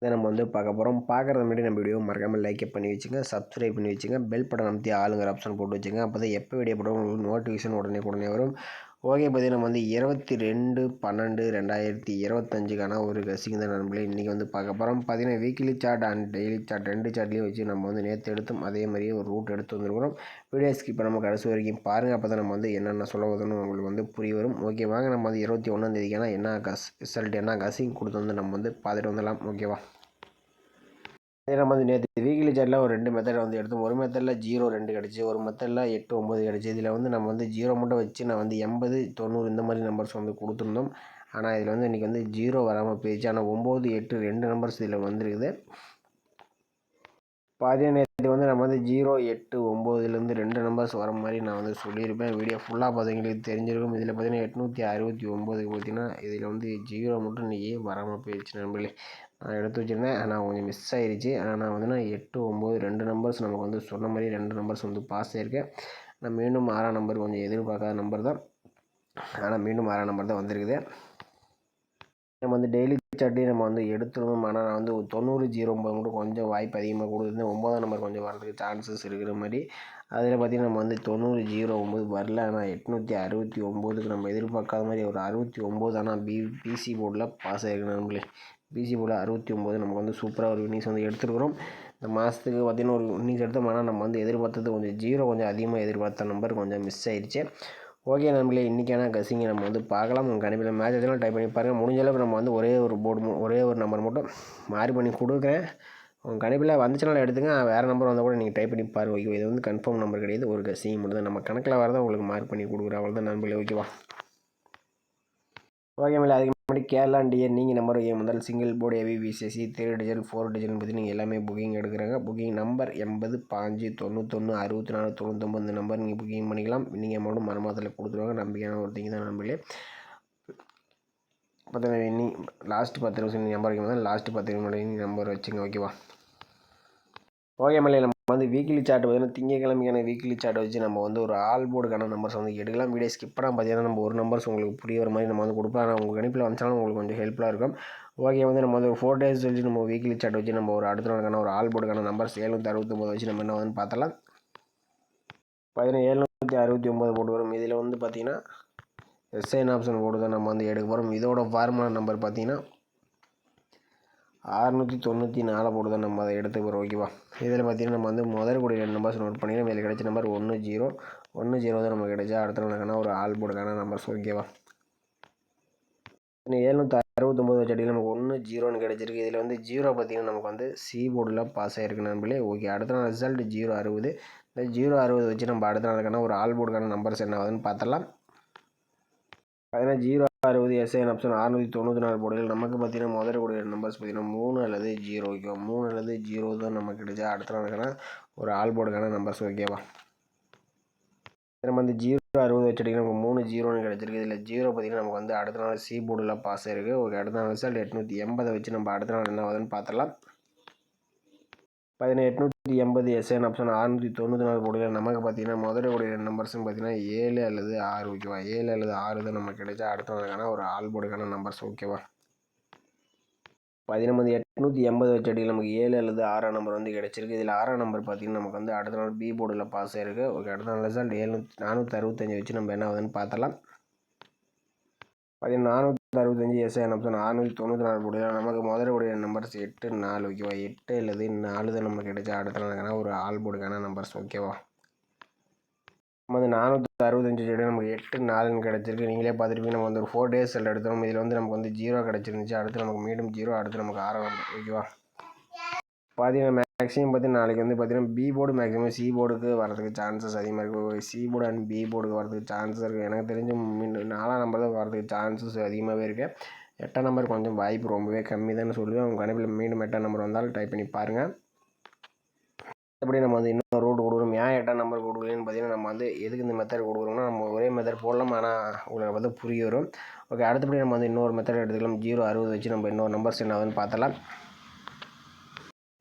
இதை நம்ம வந்து பார்க்க போகிறோம். பார்க்குறது முன்னாடி நம்ம வீடியோ மறக்காமல் லைக் பண்ணி வச்சுங்க, சப்ஸ்கிரைப் பண்ணி வச்சுங்க, பெல் பட்டன் அமைத்தி ஆளுங்கிற ஆப்ஷன் போட்டு வச்சுங்க. அப்போ தான் எப்போ வீடியோ போடுவோம் உங்களுக்கு நோட்டிஃபிகேஷன் உடனே வரும். ஓகே, பார்த்தீங்கன்னா நம்ம வந்து 22/12/2025க்கான ஒரு கசிங் தான் நண்பர்களே இன்றைக்கி வந்து பார்க்க போகிறோம். பார்த்தீங்கன்னா weekly chart and daily chart 2 சார்ட்லேயும் வச்சு நம்ம வந்து நேற்று எடுத்தோம், அதே மாதிரியே ஒரு ரூட் எடுத்து வந்துருக்கிறோம். வீடியோ ஸ்கிப் நம்ம கடைசி வரைக்கும் பாருங்கள், அப்போ தான் நம்ம வந்து என்னென்ன சொல்ல வருதுன்னு உங்களுக்கு வந்து புரிய வரும். ஓகே, வாங்க நம்ம வந்து 21ஆம் என்ன ரிசல்ட் என்ன கசிங் கொடுத்து வந்து நம்ம வந்து பார்த்துட்டு வந்துடலாம். ஓகேவா, நம்ம வந்து நேற்று வீக்லி சார்ட்டில் ஒரு 2 மெத்தட் வந்து எடுத்தோம். ஒரு மெத்தடில் 0 2 கிடச்சி, ஒரு மெத்தடில் 8 9 கிடச்சி. இதில் வந்து நம்ம வந்து 0 மட்டும் வச்சு நான் வந்து 80 90 இந்த மாதிரி நம்பர்ஸ் வந்து கொடுத்துருந்தோம். ஆனால் இதில் வந்து இன்றைக்கி வந்து 0 வராமல் போயிடுச்சு. ஆனால் 9 8 2 நம்பர்ஸ் இதில் வந்துருக்குது. நேற்று வந்து நம்ம வந்து 0 8 9லேருந்து 2 நம்பர்ஸ் வர மாதிரி நான் வந்து சொல்லியிருப்பேன். வீடியோ ஃபுல்லாக பார்த்தீங்களுக்கு தெரிஞ்சிருக்கும். இதில் பார்த்தீங்கன்னா 869 பார்த்தீங்கன்னா இதில் வந்து 0 மட்டும் இன்றைக்கி வராமல் போயிடுச்சு நண்பர்களே. நான் எடுத்து வச்சுருந்தேன், ஆனால் கொஞ்சம் மிஸ் ஆகிடுச்சு. ஆனால் வந்து நான் 8 9 2 நம்பர்ஸ் நமக்கு வந்து சொன்ன மாதிரி 2 நம்பர்ஸ் வந்து பாஸ் ஆகிருக்கேன். நான் மீண்டும் 6ஆம் நம்பர் கொஞ்சம் எதிர்பார்க்காத நம்பர் தான், ஆனால் மீண்டும் 6ஆம் நம்பர் தான் வந்திருக்குது. நம்ம வந்து டெய்லி சார்ட்லேயும் நம்ம வந்து எடுத்துருந்தோம். ஆனால் நான் வந்து 90 09 மட்டும் கொஞ்சம் வாய்ப்பு அதிகமாக கொடுத்துருந்தேன். 9ஆம் நம்பர் கொஞ்சம் வரதுக்கு சான்சஸ் இருக்கிற மாதிரி. அதில் பார்த்திங்கன்னா நம்ம வந்து 90 09 வரல. ஆனால் 869க்கு நம்ம எதிர்பார்க்காத மாதிரி ஒரு 69 ஆனால் பிசி போர்டில் பாஸ் ஆகிருக்கு நம்மளே. பிசி போர்டில் 69 நமக்கு வந்து சூப்பராக ஒரு வின்னிங்ஸ் வந்து எடுத்துருக்குறோம். இந்த மாதத்துக்கு பார்த்திங்கன்னா ஒரு வின்னிங்ஸ் எடுத்தோம். ஆனால் நம்ம வந்து எதிர்பார்த்தது கொஞ்சம் 0 கொஞ்சம் அதிகமாக எதிர்பார்த்த நம்பர் கொஞ்சம் மிஸ் ஆகிடுச்சு. ஓகே நண்பர்களே, இன்றைக்கான கசிங்கை நம்ம வந்து பார்க்கலாம். உங்கள் கணிப்பில் மேட்ச் எதனால் டைப் பண்ணி பாருங்கள். முடிஞ்ச அளவுக்கு நம்ம வந்து ஒரே ஒரு நம்பர் மட்டும் மாறி பண்ணி கொடுக்குறேன். உங்கள் கணிப்பில் வந்துச்சுனாலும் எடுத்துங்க, வேறு நம்பர் வந்தால் கூட நீங்கள் டைப் பண்ணி பாருங்கள். ஓகே, இது வந்து கன்ஃபார்ம் நம்பர் கிடையாது, ஒரு கசிங் மட்டும் தான். நம்ம கணக்கில் வரதான் உங்களுக்கு மார்க் பண்ணி கொடுக்குறேன், அவ்வளோதான் நண்பர்களே. ஓகேவா, ஓகே மேலே அதுக்கு முன்னாடி கேரளா டிஎன் நீங்கள் நம்பர் முதல் சிங்கிள் போர்டு ஏவிபிசிஎஸ்சி 3 டிஜிட் 4 டிஜிட்னு பற்றி நீங்கள் எல்லாமே புக்கிங் எடுக்கிறாங்க. புக்கிங் நம்பர் 80 5 91 64 99 இந்த நம்பர் நீங்கள் புக்கிங் பண்ணிக்கலாம். நீங்கள் அமௌண்ட்டு மரமாதத்தில் கொடுத்துருவாங்க. நம்பிக்கையான ஒருத்தங்க தான் நம்பர்களே. பார்த்தீங்கன்னா இன்னி லாஸ்ட்டு 10 நிமிஷம் நம்பர் வைக்கும் போது லாஸ்ட்டு 10 நிமிடம் நம்பர் வச்சுங்க. ஓகேவா, ஓகே மேலே நம்ம வந்து வீக்லி சார்ட் பார்த்தீங்கன்னா திங்கக்கிழமையான வீக்லி சார்ட் வச்சு நம்ம வந்து ஒரு ஆல் போர்டுக்கான நம்பர்ஸ் வந்து எடுக்கலாம். வீடியோ ஸ்கிப் பண்ணால் பார்த்தீங்கன்னா நம்ம ஒரு நம்பர்ஸ் உங்களுக்கு புரிய வர மாதிரி நம்ம வந்து கொடுப்போம். ஆனால் உங்கள் கணிப்பில் வந்துச்சாலும் உங்களுக்கு கொஞ்சம் ஹெல்ப்ஃபுல்லாக இருக்கும். ஓகே, வந்து நம்ம வந்து ஒரு 4 டேஸ் வச்சு நம்ம வீக்லி சார்ட் வச்சு நம்ம ஒரு அடுத்த நாளுக்கான ஒரு ஆல் போர்டுக்கான நம்பர்ஸ் 769 வச்சு நம்ம என்ன வந்து பார்த்தலாம். பார்த்தீங்கன்னா 769 போட்டு வரும். இதில் வந்து பார்த்தீங்கன்னா எஸ்ஐன் ஆப்ஷன் போட்டு தான் நம்ம வந்து எடுக்க போகிறோம். இதோட ஃபார்முலா நம்பர் பார்த்தீங்கன்னா 694 போட்டு தான் நம்ம அதை எடுத்து போகிறோம். ஓகேவா, இதில் பார்த்தீங்கன்னா நம்ம வந்து முதல் கூடிய 2 நம்பர்ஸ் நோட் பண்ணிக்கலாம். இதில் கிடைச்ச நம்பர் 10 தான் நமக்கு கிடைச்சா அடுத்த நாளுக்கான ஒரு ஆல் போர்டுக்கான நம்பர்ஸ். ஓகேவா, 769 வச்சு நமக்கு 10ன்னு கிடைச்சிருக்கு. இதில் வந்து 0 பார்த்தீங்கன்னா நமக்கு வந்து சி போர்டில் பாஸ் ஆகிருக்கு நண்பர்களே. ஓகே, அடுத்த நாள் ரிசல்ட் 060. இந்த 060 வச்சு நம்ம அடுத்த நாளுக்கான ஒரு ஆல் போர்டுக்கான நம்பர்ஸ் என்ன ஆகுதுன்னு பார்த்தலாம். பார்த்தீங்கன்னா 060 எஸ்ஐன் ஆப்ஷன் 694 போர்டுகள் நமக்கு பார்த்தீங்கன்னா முதல் கூடிய நம்பர்ஸ் பார்த்தீங்கன்னா 3 அல்லது 0. ஓகேவா, 3 அல்லது 0 தான் நமக்கு கிடைச்சா அடுத்த நாளுக்கான ஒரு ஆல் போர்டுக்கான நம்பர்ஸ். ஓகேவா, நம்ம வந்து 060 வச்சுட்டிங்கன்னா நமக்கு 3 0ன்னு கிடச்சிருக்கு. இதில் 0 பார்த்தீங்கன்னா நமக்கு வந்து அடுத்த நாள் சி போர்டில் பாஸ் ஆகிருக்கு. ஓகே, அடுத்த நாள் ரிசல்ட் 880 வச்சு நம்ம அடுத்த நாள் என்ன ஆகுதுன்னு பார்த்துடலாம். பார்த்தீங்கன்னா 880 எஸ்ஐன் ஆப்ஷன் 694 போர்டுகள் நமக்கு பார்த்தீங்கன்னா முதல் கூடிய நம்பர்ஸ்னு பார்த்தீங்கன்னா 7 அல்லது 6. ஓகேவா, 7 அல்லது 6 தான் நமக்கு கிடைச்சா அடுத்த நாளுக்கான ஒரு ஆல் போர்டுக்கான நம்பர்ஸ். ஓகேவா, பார்த்தீங்கன்னா வந்து 880 வச்சடியில் நமக்கு 7 அல்லது 6ஆம் நம்பர் வந்து கிடச்சிருக்கு. இதில் 6ஆம் நம்பர் பார்த்தீங்கன்னா நமக்கு வந்து அடுத்த நாள் பி போர்டில் பாஸ் ஆகிருக்கு. ஓகே, அடுத்த நாள் ரிசல்ட் 465 வச்சு நம்ம என்ன ஆகுதுன்னு பார்த்தலாம். பார்த்தீங்கன்னா 465 எஸ்ஐன் ஆப்ஷன் 694 போர்டில் நமக்கு முதல் கூடிய நம்பர்ஸ் 8 4. ஓகேவா, 8 அல்லது 4 தான் நமக்கு கிடைச்சா அடுத்த நாளுக்கான ஒரு ஆல் போர்டுக்கான நம்பர்ஸ். ஓகேவா, நம்ம வந்து 465 செடி நமக்கு 8 4ன்னு கிடச்சிருக்கு. நீங்களே பார்த்துருப்பீங்க. நம்ம வந்து ஒரு 4 டேஸ் செல் எடுத்தோம். இதில் வந்து நமக்கு வந்து 0 கிடச்சிருந்துச்சு. அடுத்து நமக்கு மீண்டும் 0, அடுத்து நமக்கு 6 நம்பர். ஓகேவா, பார்த்தீங்கன்னா மேக்ஸிமம் பார்த்தீங்கன்னா நாளைக்கு வந்து பார்த்தீங்கன்னா பி போர்டு மேக்ஸிமம் சி போர்டுக்கு வரதுக்கு சான்சஸ் அதிகமாக இருக்குது. சி போர்டு அண்ட் பி போர்டுக்கு வரதுக்கு சான்சஸ் இருக்குது. எனக்கு தெரிஞ்சு 4ஆம் நம்பர் தான் வரதுக்கு சான்சஸ் அதிகமாகவே இருக்குது. 8ஆம் நம்பர் கொஞ்சம் வாய்ப்பு ரொம்பவே கம்மி தான் சொல்லுவேன். உங்கள் கணிப்பில் மீண்டும் 8ஆம் நம்பர் வந்தாலும் டைப் பண்ணி பாருங்கள். அப்படி நம்ம வந்து இன்னும் ரூட் கொடுக்குறோம். ஏன் 8ஆம் நம்பர் கொடுக்குறேன்னு பார்த்தீங்கன்னா நம்ம வந்து எதுக்கு இந்த மெத்தட் கொடுக்குறோம்னா நம்ம ஒரே மெத்தட் போடலாம், ஆனால் உங்களுக்கு வந்து புரிய வரும். ஓகே, அடுத்தபடி நம்ம வந்து இன்னொரு மெத்தட் எடுத்துக்கலாம். 060 வச்சு நம்ம இன்னொரு நம்பர்ஸ் என்ன ஆகுதுன்னு பார்த்தலாம்.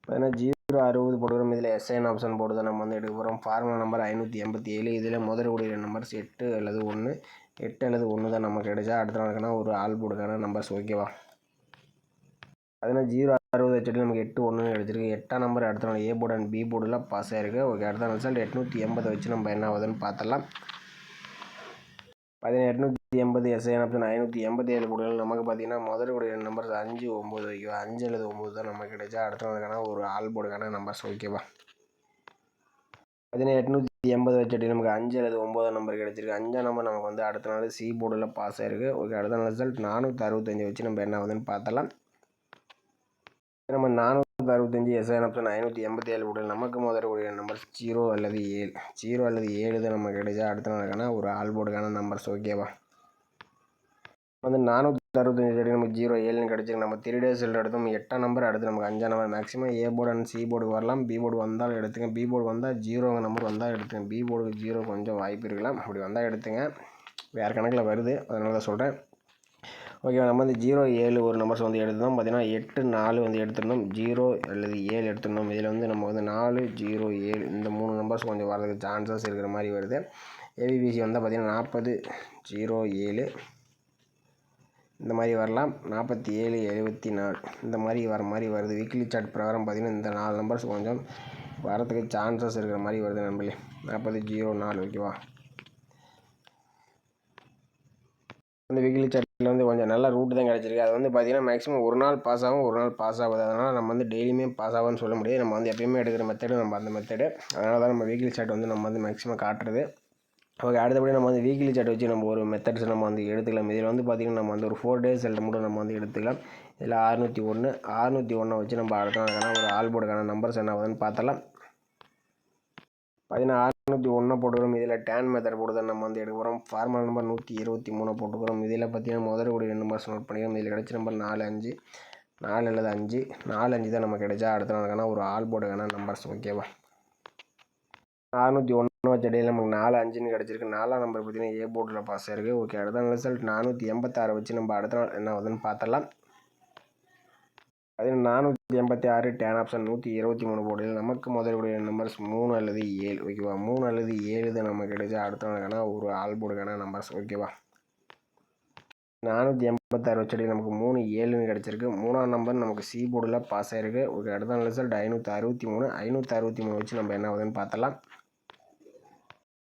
பார்த்தீங்கன்னா 060 போட்டுக்கிறோம். இதில் எஸ்ஐன் ஆப்ஷன் போட்டு தான் நம்ம வந்து எடுக்க போகிறோம். Formula number 587. இதில் முதல் கூடிய நம்பர்ஸ் 8 அல்லது 1 தான் நமக்கு கிடைச்சா அடுத்த நாளுக்கான ஒரு ஆல் போர்டுக்கான நம்பர்ஸ். ஓகேவா, பார்த்தீங்கன்னா 060 ஹெச்டி நமக்கு 8 1 கிடச்சிருக்கு. 8ஆம் நம்பர் அடுத்த நாள் ஏ போர்டு அண்ட் பி போர்டில் பாஸ் ஆயிருக்கு. ஓகே, அடுத்த ரிசல்ட் 880 வச்சு நம்ம என்ன ஆகுதுன்னு பார்த்துடலாம். 880 எஸ்ஐஎன் ஆப்ஷன் 587 போர்டுகள் நமக்கு பார்த்தீங்கன்னா முதலுடைய நம்பர்ஸ் 5 9 ஓகேவா. 5 அல்லது 9 தான் நமக்கு கிடைச்சா அடுத்த நாளுக்கான ஒரு ஆல் போர்டுக்கான நம்பர்ஸ் ஓகேவா. 880 வச்சுட்டு நமக்கு 5 அல்லது 9 நம்பர் கிடச்சிருக்கு. 5ஆம் நம்பர் நமக்கு வந்து அடுத்த நாள் சி போர்டில் பாஸ் ஆயிருக்கு. ஓகே, அடுத்த நாள் ரிசல்ட் 465 வச்சு நம்ம என்ன ஆகுதுன்னு பார்த்தலாம். நம்ம 465 எஸ்ஐஎன் ஆப்ஷன் 587 போர்டில் நமக்கு முதலுடைய நம்பர்ஸ் 0 அல்லது 7 தான் நமக்கு கிடைச்சா அடுத்த நாளுக்கான ஒரு ஆல் போர்டுக்கான நம்பர்ஸ் ஓகேவா. வந்து 465 நமக்கு 0 7ன்னு கிடச்சிருக்கு. நம்ம 3 டேஸ் ரிசல்ட் எடுத்தோம். 8ஆம் நம்பர் அடுத்து நமக்கு 5ஆம் number maximum A board and C போர்டுக்கு வரலாம். பி போர்டு வந்தாலும் எடுத்துங்க. பி போர்டு வந்தால் 0 நம்பர் வந்தால் எடுத்துங்க. பி போர்டுக்கு 0 கொஞ்சம் வாய்ப்பு இருக்கலாம். அப்படி வந்தால் எடுத்துங்க. வேறு கணக்கில் வருது, அதனால தான் சொல்கிறேன். ஓகே, நம்ம வந்து 0 7 ஒரு நம்பர்ஸ் வந்து எடுத்துருந்தோம். பார்த்தீங்கன்னா 8 4 வந்து எடுத்துருந்தோம். 0 அல்லது 7 எடுத்துருந்தோம். இதில் வந்து நம்ம வந்து 4 0 7 இந்த 3 நம்பர்ஸ் கொஞ்சம் வரதுக்கு சான்சஸ் இருக்கிற மாதிரி வருது. ஏபிபிசி வந்தால் பார்த்தீங்கன்னா 40 0 7 இந்த மாதிரி வரலாம். 47 74 இந்த மாதிரி வர மாதிரி வருது. வீக்லி சார்ட் பிரகாரம் பார்த்தீங்கன்னா இந்த 4 நம்பர்ஸ் கொஞ்சம் வரதுக்கு சான்சஸ் இருக்கிற மாதிரி வருது நம்பளே. 40 0 4 ஓகேவா. அந்த வீக்லி சார்ட்டில் வந்து கொஞ்சம் நல்ல ரூட் தான் கிடச்சிருக்கு. அது வந்து பார்த்திங்கன்னா மேக்ஸிமம் ஒரு நாள் பாஸ் ஆகும், ஒரு நாள் பாஸ் ஆகுது. அதனால் நம்ம வந்து டெய்லியுமே பாஸ் ஆகும்னு சொல்ல முடியாது. நம்ம வந்து எப்பயுமே எடுக்கிற மெத்தடு நம்ம அந்த மெத்தடு. அதனால தான் நம்ம வீக்லி சார்ட் வந்து நம்ம வந்து மேக்ஸிமம் காட்டுறது. ஓகே, அடுத்தபடி நம்ம வந்து வீக்லி சார்ட் வச்சு நம்ம ஒரு மெத்தட்ஸ் நம்ம வந்து எடுத்துக்கலாம். இதில் வந்து பார்த்திங்கன்னா நம்ம வந்து ஒரு 4 டேஸ் ரிசல்ட் மட்டும் நம்ம வந்து எடுத்துக்கலாம். இதில் 601 வச்சு நம்ம அடுத்த நாளுக்கான ஒரு ஆல் போர்டுக்கான நம்பர்ஸ் என்ன ஆகுதுன்னு பார்த்தலாம். பார்த்தீங்கன்னா 601 போட்டுக்கிறோம். இதில் டேன் மெத்தட் போட்டு தான் நம்ம வந்து எடுக்க போகிறோம். ஃபார்மல் நம்பர் 123 போட்டுக்கிறோம். இதில் பார்த்தீங்கன்னா முதலுடைய நம்பர்ஸ் நோட் பண்ணிக்கிறோம். இதில் கிடைச்ச நம்பர் 4 5 4 அல்லது 5 4 5 தான் நம்ம கிடைச்சா அடுத்த நாளுக்கான ஒரு ஆல் போர்டுக்கான நம்பர்ஸ் ஓகேவா. 601 வச்ச இடையில நமக்கு 4 5ன்னு கிடச்சிருக்கு. 4ஆம் நம்பர் பார்த்தீங்கன்னா ஏ போர்டில் பாஸ் ஆயிருக்கு. ஓகே, அடுத்த நாள் ரிசல்ட் 486 வச்சு நம்ம அடுத்த நாள் என்ன ஆகுதுன்னு பார்த்தலாம். அதில் 486 டேன் ஆப்ஷன் 123 போர்டில் நமக்கு முதலுடைய நம்பர்ஸ் 3 அல்லது 7 ஓகேவா. 3 அல்லது 7 தான் நம்ம கிடைச்சா அடுத்த நாளுக்கான ஒரு ஆல் போர்டுக்கான நம்பர்ஸ் ஓகேவா. 486 வச்சடி நமக்கு 3 7ன்னு கிடச்சிருக்கு. 3ஆம் நம்பர் நமக்கு சி போர்டில் பாஸ் ஆயிருக்கு. ஓகே, அடுத்த நாள் ரிசல்ட் 563 வச்சு நம்ம என்ன ஆகுதுன்னு பார்த்தலாம்.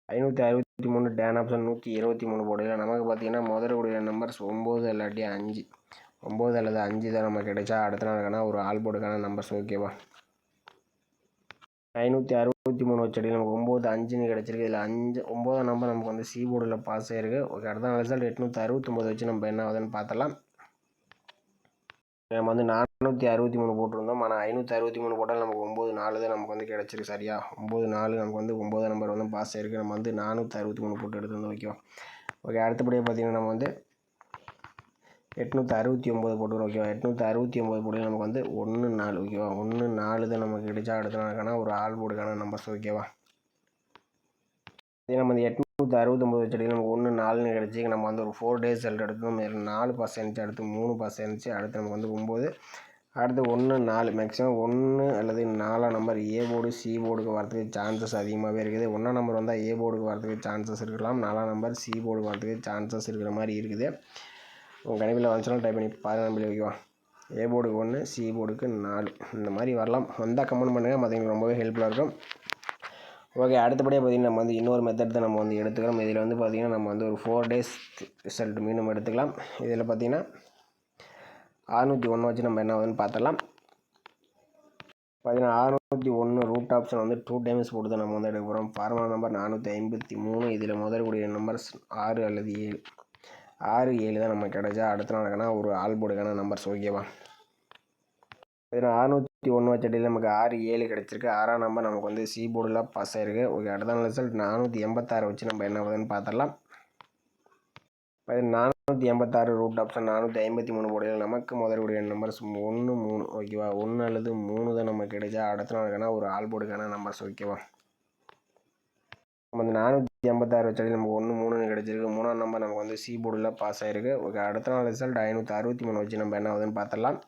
563 டேன் ஆப்ஷன் 123 போர்டில் நமக்கு பார்த்தீங்கன்னா முதலுடைய நம்பர்ஸ் 9 இல்லாட்டி 5 9 அல்லது 5 தான் நம்ம கிடைச்சா அடுத்த நாளுக்கான ஒரு ஆல் போர்டுக்கான நம்பர்ஸ் ஓகேவா. 563 வச்சடி நமக்கு 9 5ன்னு கிடச்சிருக்கு. இதில் 9ஆம் நம்பர் நமக்கு வந்து சி போர்டில் பாஸ் ஆயிருக்கு. ஓகே, அடுத்த நாள் ரிசல்ட் 869 வச்சு நம்ம என்ன ஆகுதுன்னு பார்த்தலாம். நம்ம வந்து 463 போட்டிருந்தோம். ஆனால் 563 போட்டால் நமக்கு 9 4 தான் நமக்கு வந்து கிடச்சிருக்கு. சரியா 9 4 நமக்கு வந்து 9ஆம் நம்பர் வந்து பாஸ் ஆயிருக்கு. நம்ம வந்து 463 போட்டு எடுத்துருந்தோம் ஓகேவா. ஓகே, அடுத்தபடியாக பார்த்தீங்கன்னா நம்ம வந்து 869 போட்டுக்கிறோம் ஓகேவா. 869 போட்டு நமக்கு வந்து 1 4 ஓகேவா. 1 4 தான் நமக்கு கிடைச்சா அடுத்த நாளுக்கான ஒரு ஆல் போர்டுக்கான நம்பர்ஸ் ஓகேவா. இதே நம்ம வந்து 869 வச்சடி நமக்கு 1 4ன்னு கிடச்சி நம்ம வந்து ஒரு 4 டேஸ் ரிசல்ட் எடுத்தோம். 4 பாஸ் இருந்துச்சு, அடுத்து 3 பாஸ் இருந்துச்சு, அடுத்து நமக்கு வந்து 9, அடுத்து 1 4 மேக்ஸிமம் 1 அல்லது 4ஆம் நம்பர் ஏ போர்டு சி போர்டுக்கு வரதுக்கு சான்சஸ் அதிகமாகவே இருக்குது. 1ஆம் நம்பர் வந்தால் ஏ போர்டுக்கு வரதுக்கு சான்சஸ் இருக்கலாம். 4ஆம் நம்பர் சி போர்டுக்கு வரதுக்கு சான்சஸ் இருக்கிற மாதிரி இருக்குது. உங்கள் கணிப்பில் வந்துச்சுனாலும் டைப் பண்ணி பாருங்கள் நம்பி ஓகேவா. ஏ போர்டுக்கு 1 சி போர்டுக்கு 4 இந்த மாதிரி வரலாம். வந்தால் கமெண்ட் பண்ணுங்கள், மற்றவங்களுக்கு ரொம்பவே ஹெல்ப்ஃபுல்லாக இருக்கும். ஓகே, அடுத்தபடியாக பார்த்திங்கன்னா நம்ம வந்து இன்னொரு மெத்தட் தான் நம்ம வந்து எடுத்துக்கிறோம். இதில் வந்து பார்த்திங்கன்னா நம்ம வந்து ஒரு 4 டேஸ் ரிசல்ட் மீண்டும் எடுத்துக்கலாம். இதில் பார்த்திங்கன்னா 601 வச்சு நம்ம என்ன ஆகுதுன்னு பார்த்தலாம். பார்த்திங்கன்னா 601 ரூட் ஆப்ஷன் வந்து 2 டைம்ஸ் போட்டு தான் நம்ம வந்து எடுக்க போகிறோம். Formula number 453. இதில் முதல்கூடிய நம்பர்ஸ் 6 அல்லது 7 6 7 தான் நம்ம கிடைச்சா அடுத்த நாளுக்கான ஒரு ஆல் போர்டுக்கான நம்பர்ஸ் ஓகேவா. இதில் 601 வச்சடியில் நமக்கு 6 7 கிடச்சிருக்கு. 6ஆம் நம்பர் நமக்கு வந்து சி போர்டில் பாஸ் ஆயிருக்கு. ஓகே, அடுத்த நாள் ரிசல்ட் 486 வச்சு நம்ம என்ன ஆகுதுன்னு பார்த்தலாம். 486 ரூட் ஆப்ஷன் 453 போர்டில் நமக்கு முதலுடைய நம்பர்ஸ் 1 3 ஓகேவா. 1 அல்லது 3 தான் நமக்கு கிடைச்சா அடுத்த நாளுக்கான ஒரு ஆல் போர்டுக்கான நம்பர்ஸ் ஓகேவா. நம்ம வந்து 486 வச்சாலே நமக்கு 1 3ன்னு கிடச்சிருக்கு. 3ஆம் நம்பர் நமக்கு வந்து சி போர்டில் பாஸ் ஆயிருக்கு. ஓகே, அடுத்த நாள் ரிசல்ட் 563 வச்சு நம்ம என்ன ஆகுதுன்னு பார்த்தலாம்.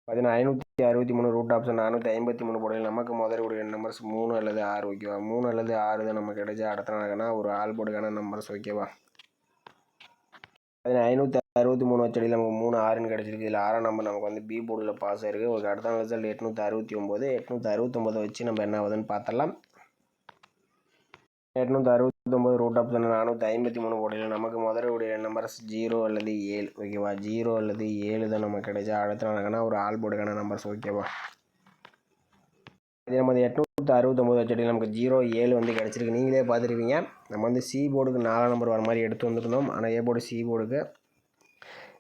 பார்த்தீங்கன்னா 563 ரூட் ஆப்ஷன் 453 போர்டில் நமக்கு முதலுடைய நம்பர்ஸ் 3 அல்லது 6 ஓகேவா. 3 அல்லது 6 தான் நமக்கு கிடைச்சா அடுத்த நாளுக்கான ஒரு ஆல் போர்டுக்கான நம்பர்ஸ் ஓகேவா. அதில் 563 வச்சடியில் நமக்கு 3 6ன்னு கிடச்சிருக்கு. இதில் 6ஆம் நம்பர் நமக்கு வந்து பி போர்டில் பாஸ் ஆகிருக்கு. ஒரு அடுத்த ரிசல்ட் 869 வச்சு நம்ம என்ன ஆகுதுன்னு பார்த்துடலாம். 869 ரூட் ஆஃப் 453 போடையில் நமக்கு முதலுடைய நம்பர் 0 அல்லது 7. ஓகேவா, 0 அல்லது 7 தான் நமக்கு கிடைச்சா. அடுத்த நாளுக்கான ஒரு ஆல் போர்டுக்கான நம்பர்ஸ். ஓகேவா, இதே நம்ம 869 வச்சடியில் நமக்கு 0 7 வந்து கிடச்சிருக்கு. நீங்களே பார்த்துருப்பீங்க. நம்ம வந்து சி போர்டுக்கு 4 நம்பர் வர மாதிரி எடுத்து வந்துருந்தோம். ஆனால் ஏ போர்டு சி போர்டுக்கு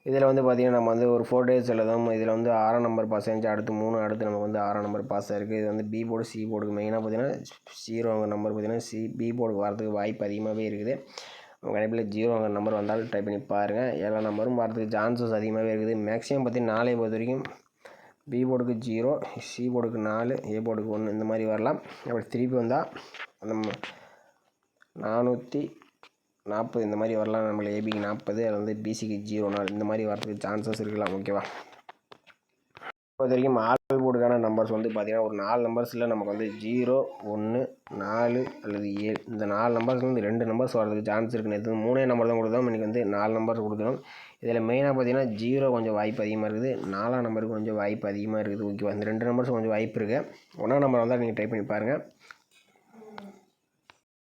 இதில் வந்து பார்த்திங்கன்னா நம்ம வந்து ஒரு 4 days எழுதும். இதில் வந்து 6ஆம் நம்பர் பாஸ் ஆகிடுச்சு. அடுத்து 3 அடுத்து நமக்கு வந்து 6ஆம் நம்பர் பாஸ் ஆகிருக்கு. இது வந்து பி போர்டு சி போர்டுக்கு மெயினாக பார்த்திங்கன்னா 0 நம்பர் பார்த்திங்கன்னா பி போர்டுக்கு வரதுக்கு வாய்ப்பு அதிகமாகவே இருக்குது. உங்கள் கணிப்பில் 0 நம்பர் வந்தாலும் ட்ரை பண்ணி பாருங்கள். 7ஆம் நம்பரும் வரதுக்கு சான்சஸ் அதிகமாகவே இருக்குது. மேக்ஸிமம் பார்த்திங்கன்னா 4 பொறுத்த வரைக்கும் பி போர்டுக்கு 0, சி போர்டுக்கு 4, ஏ போர்டுக்கு 1 இந்த மாதிரி வரலாம். அப்படி திருப்பி வந்தால் நம்ம 440 இந்த மாதிரி வரலாம். நம்மளுக்கு ஏபிக்கு 40, அதில் வந்து பிசிக்கு 0 4 இந்த மாதிரி வரதுக்கு சான்சஸ் இருக்கலாம். ஓகேவா, பொறுத்த வரைக்கும் ஆல் போர்டுக்கான நம்பர்ஸ் வந்து பார்த்திங்கன்னா ஒரு 4 நம்பர்ஸில் நமக்கு வந்து 0 1 4 அல்லது 7 இந்த 4 நம்பர்ஸ் வந்து 2 நம்பர்ஸ் வரதுக்கு சான்ஸ் இருக்குது. நேற்று 3 நம்பர் தான் கொடுத்தோம், இன்றைக்கி வந்து 4 நம்பர்ஸ் கொடுத்துடும். இதில் மெயினாக பார்த்திங்கன்னா 0 கொஞ்சம் வாய்ப்பு அதிகமாக இருக்குது. 4ஆம் நம்பருக்கு கொஞ்சம் வாய்ப்பு அதிகமாக இருக்குது. ஓகேவா, இந்த 2 நம்பர்ஸ் கொஞ்சம் வாய்ப்பு இருக்குது. 1ஆம் நம்பர் வந்தால் நீங்கள் ட்ரை பண்ணி பாருங்கள்.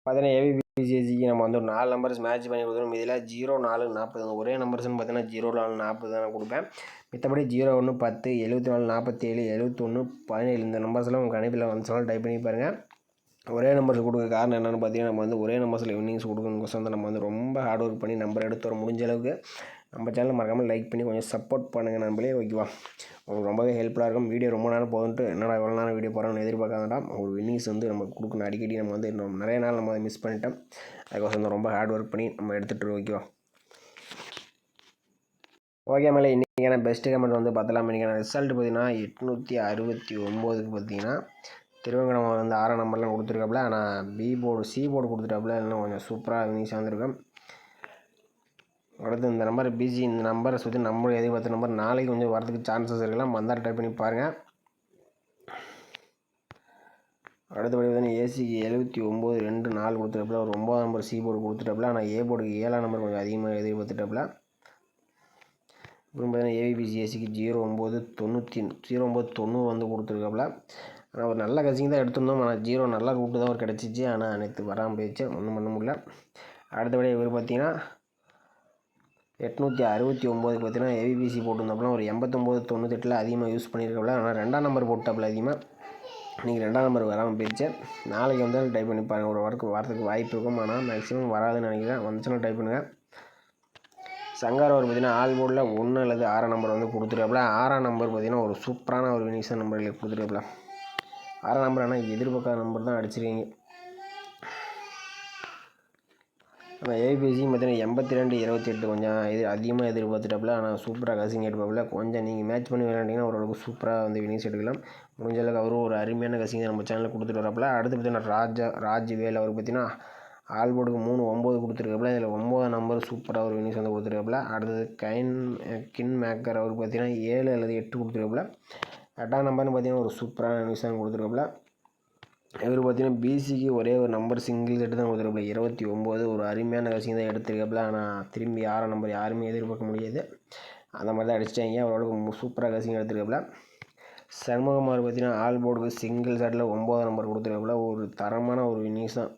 பார்த்தீங்கன்னா ஏபிபிசிஎஸ்சிக்கு நம்ம வந்து ஒரு 4 நம்பர்ஸ் மேட்ச் பண்ணி கொடுத்துருவோம். இதில் 0 4 40 ஒரே நம்பர்ஸ்னு பார்த்தீங்கன்னா 0 4 40 தான் நான் கொடுப்பேன். மித்தபடி 0 1 10 74 47 71 17 இந்த நம்பர்ஸ்லாம் உங்கள் கணிப்பில் வந்துச்சுனாலும் டைப் பண்ணி பாருங்கள். ஒரே நம்பர்ஸ் கொடுக்க காரணம் என்னென்னு பார்த்தீங்கன்னா நம்ம வந்து ஒரே நம்பர்ஸில் வின்னிங்ஸ் கொடுக்கணுங்கோசம் தான் நம்ம வந்து ரொம்ப ஹார்ட் ஒர்க் பண்ணி நம்பர் எடுத்து வர முடிஞ்ச அளவுக்கு. நம்ம சேனலை மறக்காமல் லைக் பண்ணி கொஞ்சம் சப்போர்ட் பண்ணுங்கள் நண்பர்களே. ஓகேவா, உங்களுக்கு ரொம்பவே ஹெல்ப்ஃபுல்லாக இருக்கும். வீடியோ ரொம்ப நேரம் போகுதுன்ட்டு என்னடா எவ்வளோ நேரம் வீடியோ போகிறோம்னு எதிர்பார்க்காதான். ஒரு வின்னிங்ஸ் வந்து நம்ம கொடுக்கணும். அடிக்கடி நம்ம வந்து இன்னும் நிறைய நாள் நம்ம அதை மிஸ் பண்ணிட்டோம். அதுக்கோசம் ரொம்ப ஹார்ட் ஒர்க் பண்ணி நம்ம எடுத்துகிட்டு. ஓகேவா, ஓகே மேலே இன்றைக்கான பெஸ்ட்டு கமெண்ட் வந்து பார்த்தலாம். இன்றைக்கான ரிசல்ட் பார்த்திங்கன்னா 869க்கு பார்த்திங்கன்னா திருவங்கடம் வந்து 6ஆம் நம்பர்லாம் கொடுத்துருக்காப்புல. ஆனால் பி போர்டு சி போர்டு கொடுத்துட்டாப்புல. இன்னும் கொஞ்சம் சூப்பராக வின்னிங்ஸ் வந்துருக்கோம். அடுத்து இந்த நம்பர் பிசி இந்த நம்பரை சுற்றி நம்ம எதிர்பார்த்த நம்பர் நாளைக்கு கொஞ்சம் வரதுக்கு சான்சஸ் இருக்கலாம். வந்தால் ட்ரை பண்ணி பாருங்கள். அடுத்தபடி பார்த்தீங்கன்னா ஏசிக்கு 79 2 4 கொடுத்துட்டாப்புல. ஒரு 9ஆம் நம்பர் சி போர்டு கொடுத்துட்டாப்புல. ஆனால் ஏ போர்டுக்கு 7ஆம் நம்பர் கொஞ்சம் அதிகமாக எதிர்பார்த்துட்டாப்புல. அப்புறம் பார்த்தீங்கன்னா ஏபிபிசிஎஸ்சிக்கு 0990 வந்து கொடுத்துருக்காப்புல. ஆனால் ஒரு நல்ல கசிங் தான் எடுத்திருந்தோம். ஆனால் 0 நல்ல ரூட்டு தான் ஒரு கிடச்சிச்சு. ஆனால் நேற்று வராமல் போயிடுச்சு, ஒன்றும் பண்ண முடியல. அடுத்தபடி இவர் பார்த்தீங்கன்னா 869க்கு பார்த்தீங்கன்னா ஏபிபிசி போட்டிருந்தாப்புல. ஒரு 89 98 அதிகமாக யூஸ் பண்ணியிருக்காப்புல. ஆனால் 2ஆம் நம்பர் போட்டாப்புல அதிகமாக. இன்றைக்கி 2ஆம் நம்பர் வராமல் போயிடுச்சு. நாளைக்கு வந்தாலும் டைப் பண்ணி பாருங்கள். ஒரு வரதுக்கு வாய்ப்பு இருக்கும். ஆனால் மேக்ஸிமம் வராதுன்னு நினைக்கிறேன். வந்துச்சுன்னா டைப் பண்ணுங்கள். சங்கார் அவர் பார்த்திங்கன்னா ஆல் போர்டில் 1 அல்லது 6ஆம் நம்பர் வந்து கொடுத்துருக்காப்புல. 6ஆம் நம்பர் பார்த்திங்கன்னா ஒரு சூப்பரான ஒரு வினிஷன் நம்பர்களை கொடுத்துருக்காப்புல. 6ஆம் நம்பர் ஆனால் எதிர்பார்க்காத நம்பர் தான் அடிச்சிருக்கீங்க. ஆனால் ஏபிசி பார்த்தீங்கன்னா 82 28 கொஞ்சம் அதிகமாக எதிர்பார்த்துட்டாப்புல. ஆனால் சூப்பராக கசிங் எடுப்பாப்புல. கொஞ்சம் நீங்கள் மேட்ச் பண்ணி விளையாண்டிங்கன்னா ஓரளவுக்கு சூப்பராக வந்து வினிங்ஸ் எடுக்கலாம். முடிஞ்ச அளவுக்கு அவரும் ஒரு அருமையான கசிங் நம்ம சேனலில் கொடுத்துட்டு வராப்புல. அடுத்து பார்த்தீங்கன்னா ராஜ்வேல் அவர் பார்த்தீங்கன்னா ஆல் போர்டுக்கு 3 9 கொடுத்துருக்காப்புல. இதில் 9ஆம் நம்பர் சூப்பராக ஒரு வினிங்ஸ் வந்து கொடுத்துருக்காப்புல. அடுத்தது கின் மேக்கர் அவர் பார்த்தீங்கன்னா 7 அல்லது 8 கொடுத்துருக்காப்புல. 8ஆம் நம்பர்னு பார்த்தீங்கன்னா ஒரு சூப்பரான வினிங்ஸ் தான் கொடுத்துருக்காப்புல. இவர் பார்த்தீங்கன்னா பிசிக்கு ஒரே ஒரு நம்பர் சிங்கிள் செட்டு தான் கொடுத்துருக்காப்புல. 29 ஒரு அருமையான கசிங் தான் எடுத்துருக்காப்புல. ஆனால் திரும்பி 6ஆம் நம்பர் யாருமே எதிர்பார்க்க முடியாது. அந்த மாதிரி தான் அடிச்சிட்டாங்க. அவரோட சூப்பராக கசிங் எடுத்துருக்காப்புல. சண்முகமார் பார்த்தீங்கன்னா ஆல் போர்டுக்கு சிங்கிள் செட்டில் 9ஆம் நம்பர் கொடுத்துருக்காப்புல. ஒரு தரமான ஒரு வினிங்ஸ் தான்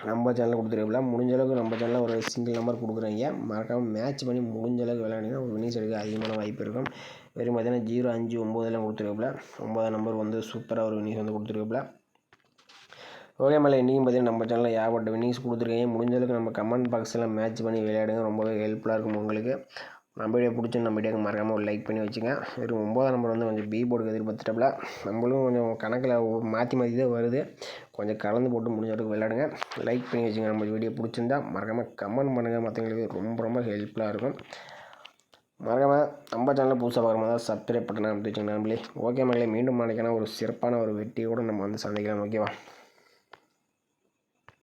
நம்ம சேனலில் கொடுத்துருக்காப்புல. முடிஞ்ச அளவுக்கு நம்ம சேனலில் ஒரு சிங்கிள் நம்பர் கொடுக்குறீங்க. மறக்காமல் மேட்ச் பண்ணி முடிஞ்ச அளவுக்கு விளையாண்டிங்கன்னா ஒரு வினிங்ஸ் எடுக்க அதிகமான வாய்ப்பு இருக்கும். வெறும் பார்த்தீங்கன்னா 0 5 9 கொடுத்துருக்காப்புல. 9ஆம் நம்பர் வந்து சூப்பராக ஒரு வினிங்ஸ் வந்து கொடுத்துருக்காப்புல. ஓகே மேலே இன்றைக்கும் பார்த்தீங்கன்னா நம்ம சேனலில் ஏகப்பட்ட வினிங்ஸ் கொடுத்துருக்கீங்க. முடிஞ்ச அளவுக்கு நம்ம கமெண்ட் பாக்ஸில் மேட்ச் பண்ணி விளையாடுங்க. ரொம்பவே ஹெல்ப்ஃபுல்லாக இருக்கும் உங்களுக்கு. நம்ம வீடியோ பிடிச்சி நம்ம வீடியோக்கு மறக்காமல் ஒரு லைக் பண்ணி வச்சுங்க. வெறும் 9ஆம் நம்பர் வந்து கொஞ்சம் பி போர்டுக்கு எதிர்பார்த்துட்டப்பல. நம்மளும் கொஞ்சம் கணக்கில் மாற்றி தான் வருது. கொஞ்சம் கலந்து போட்டு முடிஞ்ச அளவுக்கு விளையாடுங்க. லைக் பண்ணி வச்சுங்க. நம்ம வீடியோ பிடிச்சிருந்தா மறக்காமல் கமெண்ட் பண்ணுங்கள். மற்றவங்களுக்கு ரொம்ப ஹெல்ப்ஃபுல்லாக இருக்கும். மறக்காமல் நம்ம சேனலில் புதுசாக பார்க்குற மாதிரி சப்ஸ்கிரைப் பண்ண வச்சுங்க நம்பளே. ஓகே மகளே, மீண்டும் நாளைக்கான ஒரு சிறப்பான ஒரு வெற்றியோடு நம்ம வந்து சந்திக்கலாம். ஓகேவா?